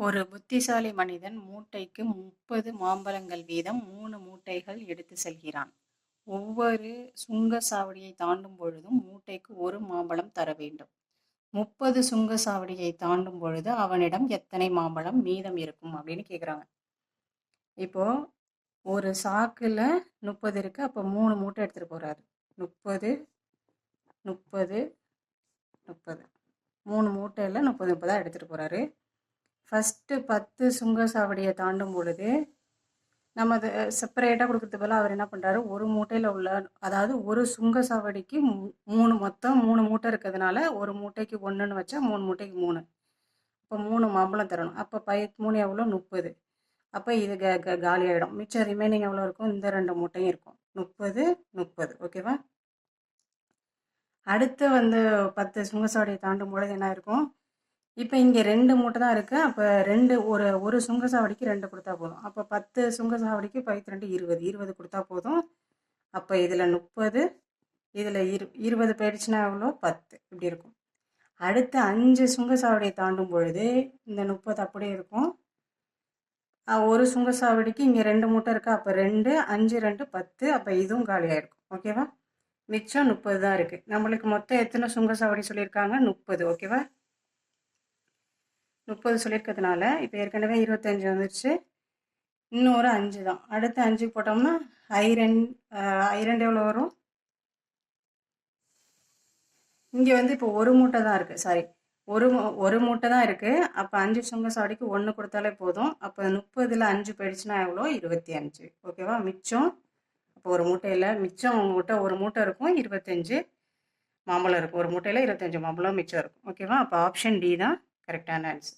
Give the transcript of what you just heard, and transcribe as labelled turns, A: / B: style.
A: ஒரு புத்திசாலி மனிதன் மூட்டைக்கு 30 மாம்பழங்கள் வீதம் 3 மூட்டைகள் எடுத்து செல்கிறான். ஒவ்வொரு சுங்கசாவடியை தாண்டும் பொழுதும் மூட்டைக்கு ஒரு மாம்பழம் தர வேண்டும். 30 சுங்கசாவடியை தாண்டும் பொழுது அவனிடம் எத்தனை மாம்பழம் மீதம் இருக்கும் அப்படின்னு கேக்குறாங்க. இப்போ ஒரு சாக்குல 30 இருக்கு. அப்ப 3 மூட்டை எடுத்துட்டு போறாரு. 30 30 30 3 மூட்டையில் 30 எடுத்துட்டு போறாரு. ஃபஸ்ட்டு 10 சுங்கசாவடியை தாண்டும் பொழுது நம்ம அதை செப்பரேட்டாக கொடுக்கறது போல அவர் என்ன பண்ணுறாரு, ஒரு மூட்டையில் உள்ள அதாவது ஒரு சுங்கசாவடிக்கு 3 மூட்டை இருக்கிறதுனால ஒரு மூட்டைக்கு 1ன்னு வச்சா 3 மூட்டைக்கு 3. இப்போ 3 மாம்பழம் தரணும். அப்போ 3 எவ்வளோ 30. அப்போ இது காலி ஆகிடும். மிச்சம் ரிமைனிங் எவ்வளோ இருக்கும், இந்த 2 மூட்டையும் இருக்கும். 30 30 ஓகேவா. அடுத்து 10 சுங்கசாவடியை தாண்டும் பொழுது என்ன இருக்கும், இப்போ இங்கே 2 மூட்டை தான் இருக்குது. அப்போ ஒரு சுங்கசாவடிக்கு 2 கொடுத்தா போதும். அப்போ 10 சுங்கசாவடிக்கு 2 20 கொடுத்தா போதும். அப்போ இதில் 30, இதில் 20 போயிடுச்சுன்னா எவ்வளோ 10 இப்படி இருக்கும். அடுத்து 5 சுங்கசாவடியை தாண்டும் பொழுது இந்த 30 அப்படியே இருக்கும். ஒரு சுங்கசாவடிக்கு இங்கே 2 மூட்டை இருக்கா, அப்போ 2 5 2 10. அப்போ இதுவும் காலியாக இருக்கும். ஓகேவா. மிச்சம் 30 தான் இருக்குது. நம்மளுக்கு மொத்தம் எத்தனை சுங்கசாவடி சொல்லியிருக்காங்க, 30. ஓகேவா. 30 சொல்லியிருக்கிறதுனால இப்போ ஏற்கனவே 25 வந்துருச்சு. இன்னொரு 5 தான். அடுத்து 5 போட்டோம்னா I2 எவ்வளோ வரும். இங்கே இப்போ ஒரு மூட்டை தான் இருக்குது. சாரி, ஒரு மூட்டை தான் இருக்குது. அப்போ 5 சுங்கசாவடிக்கு 1 கொடுத்தாலே போதும். அப்போ 30ல் 5 போயிடுச்சுன்னா எவ்வளோ 25. ஓகேவா. மிச்சம் அப்போ ஒரு மூட்டையில் மிச்சம் ஒரு மூட்டை இருக்கும், 25 மாம்பழம் இருக்கும். ஒரு மூட்டையில் 25 மாம்பழம் மிச்சம் இருக்கும். ஓகேவா. அப்போ ஆப்ஷன் டி தான் கரெக்டான ஆன்சர்.